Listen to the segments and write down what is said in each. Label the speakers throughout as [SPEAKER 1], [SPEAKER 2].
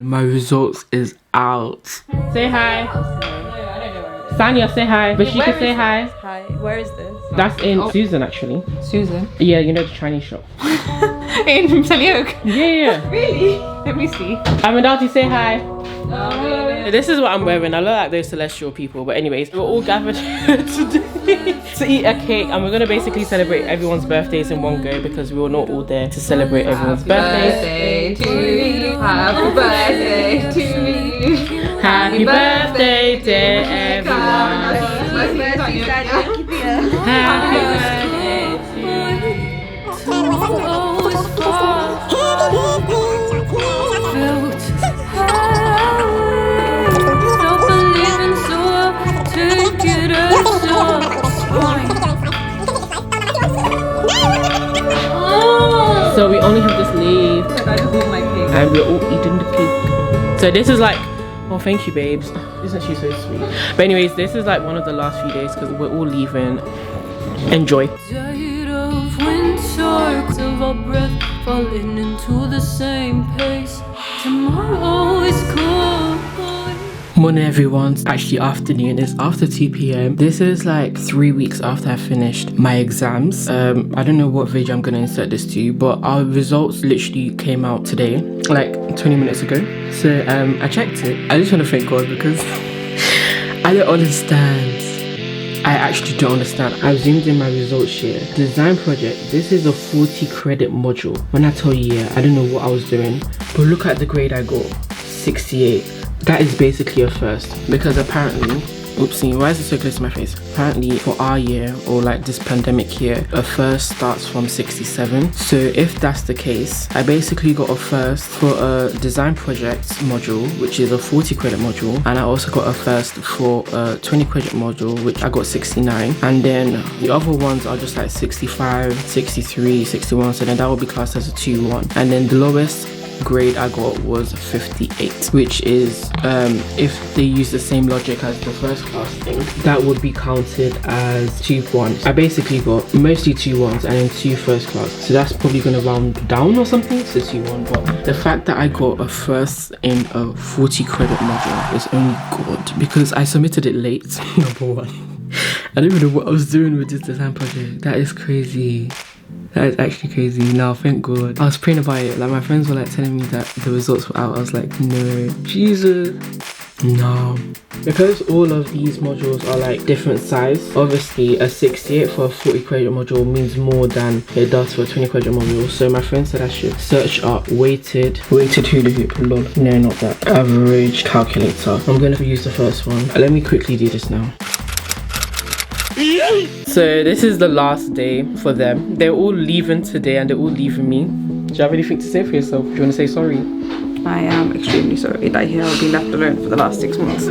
[SPEAKER 1] My results is out.
[SPEAKER 2] Say hi. Sanya, say hi. But she can say hi.
[SPEAKER 3] Hi. Where is this?
[SPEAKER 2] That's in Susan, actually.
[SPEAKER 3] Susan.
[SPEAKER 2] Yeah, you know the Chinese shop.
[SPEAKER 3] In Salioke?
[SPEAKER 2] Yeah.
[SPEAKER 3] Really? Let me see.
[SPEAKER 2] Nationality, say hi.
[SPEAKER 3] Really?
[SPEAKER 2] This is what I'm wearing. I look like those celestial people. But anyways, we're all gathered here today to eat a cake. And we're going to basically celebrate everyone's birthdays in one go because we were not all there to celebrate everyone's birthdays.
[SPEAKER 3] Happy birthday to you. Happy birthday to you.
[SPEAKER 2] Happy birthday to everyone. Happy birthday to you. So we only have this leaf and we're all eating the cake. So this is like, oh thank you babes, isn't she so sweet? But anyways, this is like one of the last few days because we're all leaving. Enjoy. Falling into the same pace. Tomorrow is cold. Morning everyone, actually afternoon, it's after 2 p.m. This is like 3 weeks after I finished my exams. I don't know what video I'm gonna insert this to, but our results literally came out today, like 20 minutes ago. So I checked it. I just want to thank God because I don't understand. I actually don't understand. I've zoomed in my results here. Design project, this is a 40 credit module. When I tell you, yeah, I don't know what I was doing, but look at the grade I got, 68. That is basically a first because apparently, oopsie, why is it so close to my face? Apparently for our year, or like this pandemic year, a first starts from 67. So if that's the case, I basically got a first for a design project module, which is a 40 credit module, and I also got a first for a 20 credit module, which I got 69. And then the other ones are just like 65, 63, 61, so then that would be classed as a 2-1. And then the lowest grade I got was 58, which is if they use the same logic as the first class thing, that would be counted as 2 1s. I basically got mostly 2 1s and then 2 first class, so that's probably gonna round down or something to 2 1. But the fact that I got a first in a 40 credit module is only good because I submitted it late. Number one, I don't even know what I was doing with this design project. That is crazy. That is actually crazy. Now, thank God. I was praying about it. Like, my friends were like telling me that the results were out. I was like, no, Jesus, no. Because all of these modules are like different size, obviously a 68 for a 40 credit module means more than it does for a 20 credit module. So my friend said I should search up weighted hula hoop, lol. No, not that. Average calculator. I'm going to use the first one. Let me quickly do this now. So this is the last day for them. They're all leaving today and they're all leaving me. Do you have anything to say for yourself? Do you want to say sorry?
[SPEAKER 3] I am extremely sorry that I'll be left alone for the last 6 months.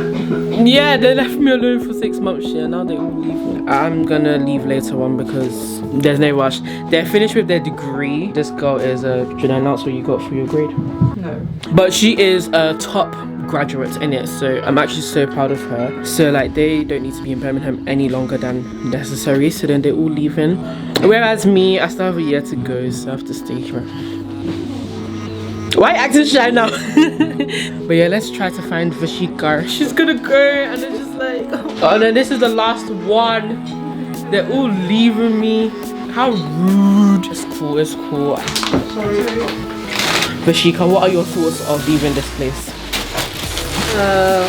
[SPEAKER 2] Yeah, they left me alone for 6 months. Yeah, now they're all leaving. I'm gonna leave later on because there's no rush. They're finished with their degree. This girl is should I announce what you got for your grade?
[SPEAKER 3] No.
[SPEAKER 2] But she is a top graduate in it, so I'm actually so proud of her. So like they don't need to be in Birmingham any longer than necessary, so then they're all leaving, whereas me, I still have a year to go, so I have to stay here. Why acting shy now? But yeah, let's try to find Vashika. She's gonna go and then just like, oh, and then this is the last one. They're all leaving me. How rude. It's cool, it's cool. Sorry. Vashika, what are your thoughts of leaving this place?
[SPEAKER 3] Sad.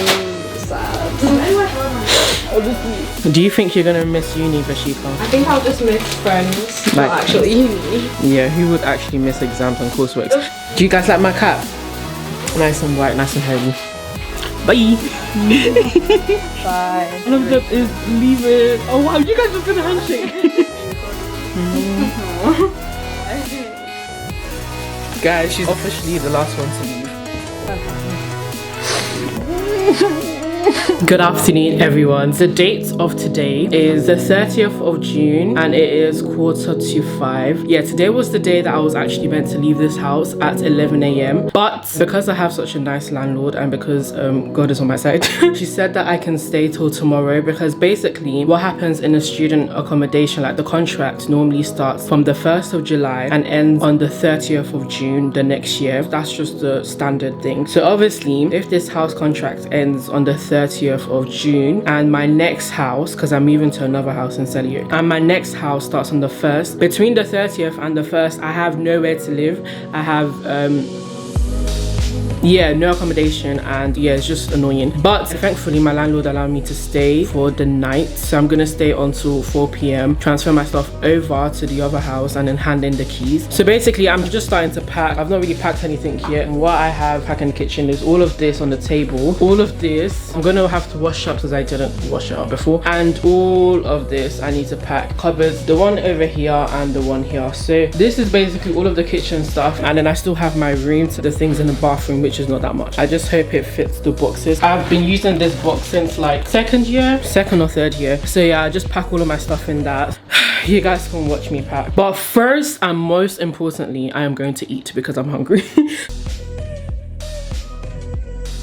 [SPEAKER 2] Do you think you're gonna miss uni, Vashika?
[SPEAKER 3] I think I'll just miss friends,
[SPEAKER 2] Like,
[SPEAKER 3] not actually uni.
[SPEAKER 2] Yeah, who would actually miss exams and coursework? Do you guys like my cat? Nice and white, nice and hairy. Bye.
[SPEAKER 3] Bye.
[SPEAKER 2] One of them is leaving. Oh wow, you guys just gonna handshake. Guys, she's officially the last one to leave. Good afternoon, everyone. The date of today is the 30th of June and it is 4:45. Yeah, today was the day that I was actually meant to leave this house at 11 a.m. But because I have such a nice landlord and because God is on my side, she said that I can stay till tomorrow, because basically what happens in a student accommodation, like the contract normally starts from the 1st of July and ends on the 30th of June the next year. That's just the standard thing. So obviously if this house contract ends on the 30th of June and my next house, because I'm moving to another house in Selio, and my next house starts on the 1st, between the 30th and the 1st I have nowhere to live. I have yeah, no accommodation, and yeah, it's just annoying. But thankfully my landlord allowed me to stay for the night, so I'm gonna stay until 4 p.m, transfer my stuff over to the other house and then hand in the keys. So basically I'm just starting to pack. I've not really packed anything yet, and what I have packed in the kitchen is all of this on the table. All of this I'm gonna have to wash up because I didn't wash it up before, and all of this I need to pack. Cupboards, the one over here and the one here. So this is basically all of the kitchen stuff, and then I still have my room, the things in the bathroom, which is not that much. I just hope it fits the boxes. I've been using this box since like second or third year. So yeah, I just pack all of my stuff in that. You guys can watch me pack. But first and most importantly, I am going to eat because I'm hungry.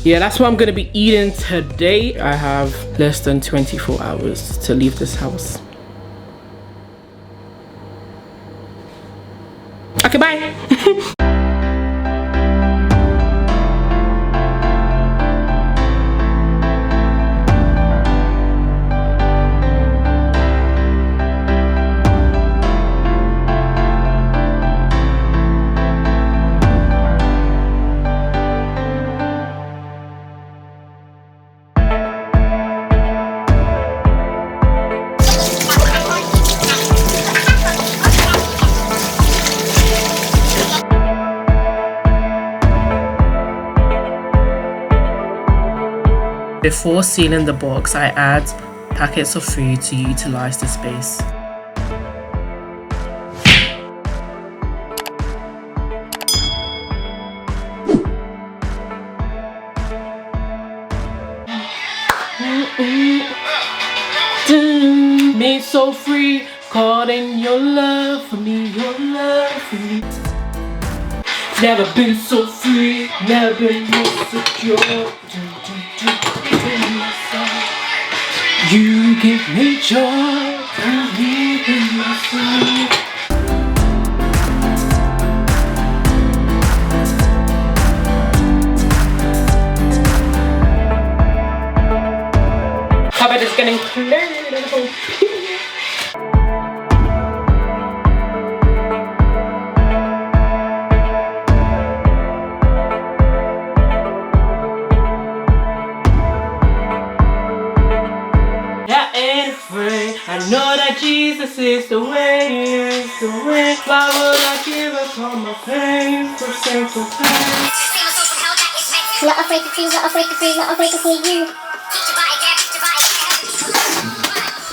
[SPEAKER 2] Yeah, that's what I'm gonna be eating today. I have less than 24 hours to leave this house. Okay, bye. Before sealing the box, I add packets of food to utilize the space. Made so free, caught in your love for me, your love for me. Never been so free, never been more secure. You give me joy, and deep in my soul. Cupboard is getting clear. I know that Jesus is the way, is the way. Why would I give up all my pain for sake of pain?
[SPEAKER 4] Not afraid to see, not afraid to see, not afraid to see you.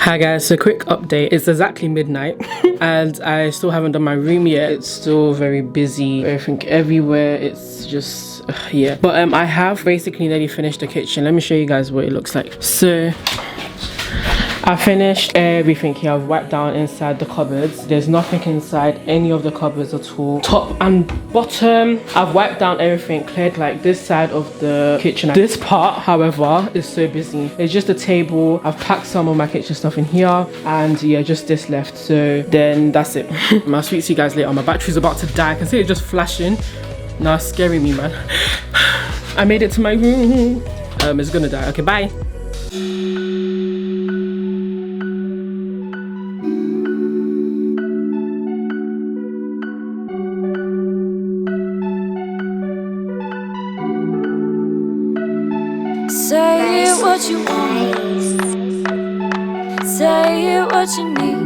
[SPEAKER 2] Hi guys, so quick update. It's exactly midnight and I still haven't done my room yet. It's still very busy, everything everywhere. It's just yeah, but I have basically nearly finished the kitchen. Let me show you guys what it looks like. So I finished everything here. I've wiped down inside the cupboards. There's nothing inside any of the cupboards at all. Top and bottom, I've wiped down everything, cleared like this side of the kitchen. This part, however, is so busy. It's just a table. I've packed some of my kitchen stuff in here, and yeah, just this left. So then that's it. I'll speak to you guys later. My battery's about to die. I can see it just flashing. Nah, it's scaring me, man. I made it to my room. It's gonna die. Okay, bye.
[SPEAKER 5] Say it what you want, say it what you need.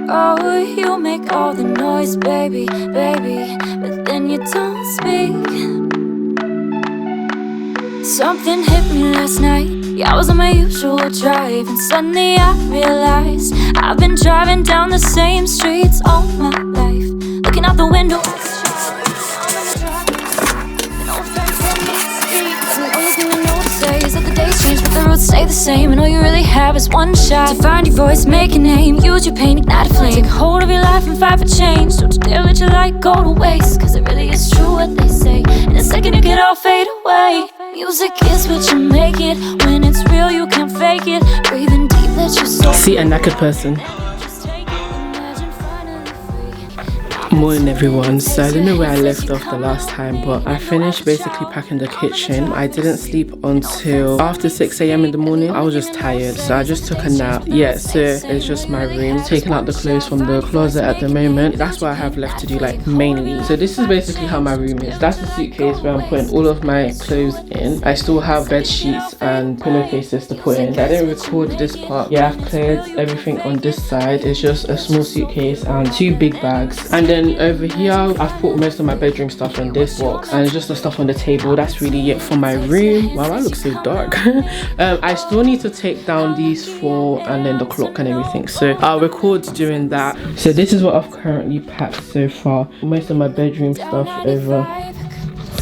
[SPEAKER 5] Oh, you make all the noise, baby, baby, but then you don't speak. Something hit me last night. Yeah, I was on my usual drive, and suddenly I realized I've been driving down the same streets all my life, looking out the window. No offense, I need to speak, and always gonna know to say roots stay the same, and all you really have is one shot to find your voice, make a name, use your pain, ignite a flame. Take hold of your life and fight for change. Don't you dare let your light go to waste, cause it really is true what they say. In a second it could all fade away. Music is what you make it. When it's real you can't fake it. Breathing deep, let your soul.
[SPEAKER 2] See a naked person. Morning everyone. So I don't know where I left off the last time, but I finished basically packing the kitchen. I didn't sleep until after 6 a.m. in the morning. I was just tired, so I just took a nap. Yeah, so it's just my room, taking out the clothes from the closet at the moment. That's what I have left to do, like mainly. So this is basically how my room is. That's the suitcase where I'm putting all of my clothes in. I still have bed sheets and pillowcases to put in. I didn't record this part. Yeah, I've cleared everything on this side. It's just a small suitcase and 2 big bags, and then over here I've put most of my bedroom stuff in this box, and it's just the stuff on the table. That's really it for my room. Wow, I look so dark. I still need to take down these 4 and then the clock and everything, so I'll record doing that. So this is what I've currently packed so far. Most of my bedroom stuff over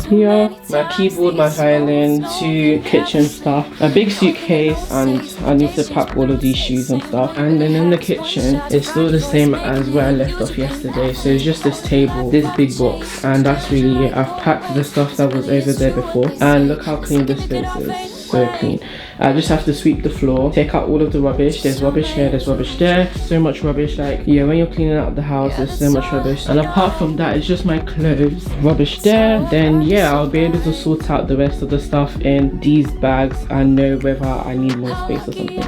[SPEAKER 2] here, my keyboard, my violin, 2 kitchen stuff, a big suitcase, and I need to pack all of these shoes and stuff. And then in the kitchen it's still the same as where I left off yesterday, so it's just this table, this big box, and that's really it. I've packed the stuff that was over there before, and look how clean this space is. So clean. I just have to sweep the floor, take out all of the rubbish. There's rubbish here, there's rubbish there, so much rubbish. Like, yeah, when you're cleaning out the house there's so much rubbish. And apart from that, it's just my clothes, rubbish there. Then yeah, I'll be able to sort out the rest of the stuff in these bags and know whether I need more space or something.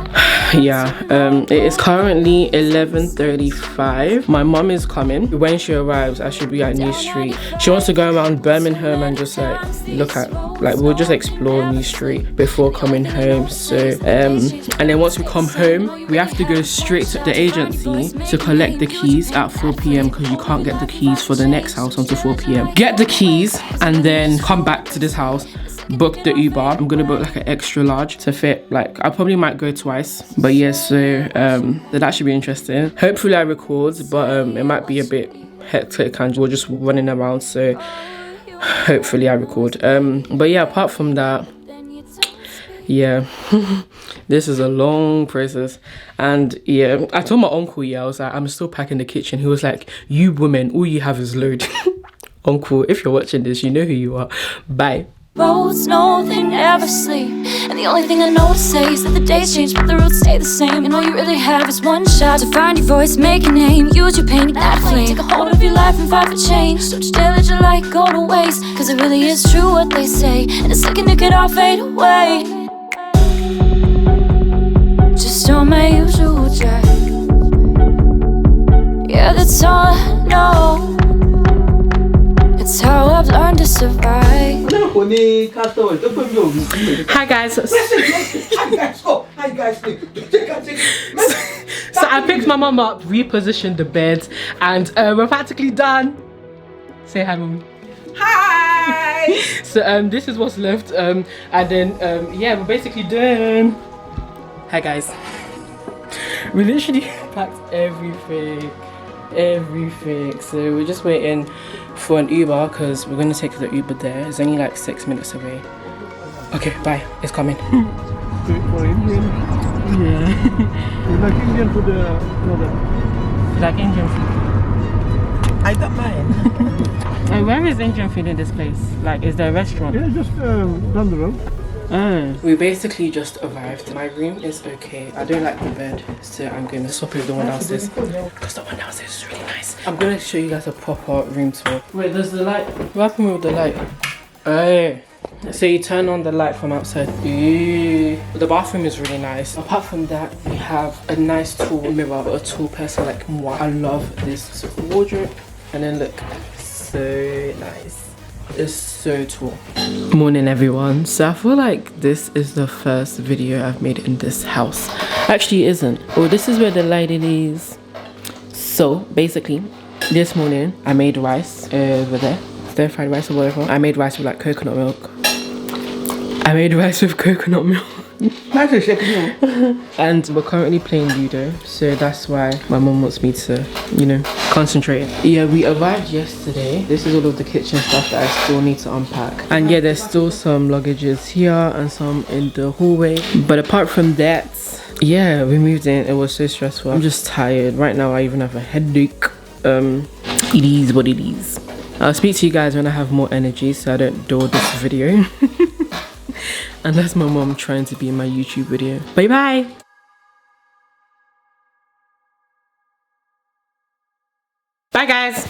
[SPEAKER 2] Yeah, it is currently 11:35. My mom is coming. When she arrives I should be at New Street. She wants to go around Birmingham and just like look at, like, we'll just explore New Street before coming home. So and then once we come home we have to go straight to the agency to collect the keys at 4 p.m. because you can't get the keys for the next house until 4 p.m. Get the keys and then come back to this house, book the Uber. I'm gonna book like an extra large to fit, like I probably might go twice, but yeah, so that should be interesting. Hopefully I record, but it might be a bit hectic and we're just running around, so hopefully I record. But yeah, apart from that, yeah, this is a long process. And yeah, I told my uncle, yeah, I was like, I'm still packing the kitchen. He was like, you women, all you have is load. Uncle, if you're watching this, you know who you are. Bye.
[SPEAKER 5] Roads, no, they never sleep. And the only thing I know to say is that the days change but the roots stay the same. And all you really have is one shot to find your voice, make a name, use your pain, ignite a flame. Take a hold of your life and fight for change. Don't you dare let your light go to waste, cause it really is true what they say. In a second it could all fade away. Just on my usual drive. Yeah, that's all I know. It's how I've learned to survive.
[SPEAKER 2] Hi guys. So I picked my mom up, repositioned the bed, and we're practically done. Say hi, mommy. Hi. So this is what's left, and then yeah, we're basically done. Hi guys. We literally packed everything. So we're just waiting for an Uber because we're gonna take the Uber there. It's only like 6 minutes away. Okay, bye. It's coming.
[SPEAKER 6] For Indian, yeah. You like Indian food?
[SPEAKER 2] You like Indian food?
[SPEAKER 6] I don't mind.
[SPEAKER 2] And where is Indian food in this place? Like, is there a restaurant?
[SPEAKER 6] Yeah, just down the road.
[SPEAKER 2] We basically just arrived. My room is okay. I don't like the bed, so I'm gonna swap it with the one downstairs because the one downstairs is really nice. I'm gonna show you guys a proper room tour. Wait, there's the light. What happened with the light? Oh, so you turn on the light from outside. Ooh. The bathroom is really nice. Apart from that, we have a nice tall mirror, a tall person like moi. I love this wardrobe. And then look, so nice. It's so tall. Morning everyone. So I feel like this is the first video I've made in this house. Actually it isn't. Oh, this is where the lighting is. So basically this morning I made rice over there, stir fried rice or whatever. I made rice with like coconut milk. I made rice with coconut milk. And we're currently playing Ludo, so that's why my mom wants me to, you know, concentrate. Yeah, we arrived yesterday. This is all of the kitchen stuff that I still need to unpack. And yeah, there's still some luggages here and some in the hallway. But apart from that, yeah, we moved in. It was so stressful. I'm just tired. Right now, I even have a headache. It is what it is. I'll speak to you guys when I have more energy so I don't do this video. And that's my mom trying to be in my YouTube video. Bye bye. Bye guys.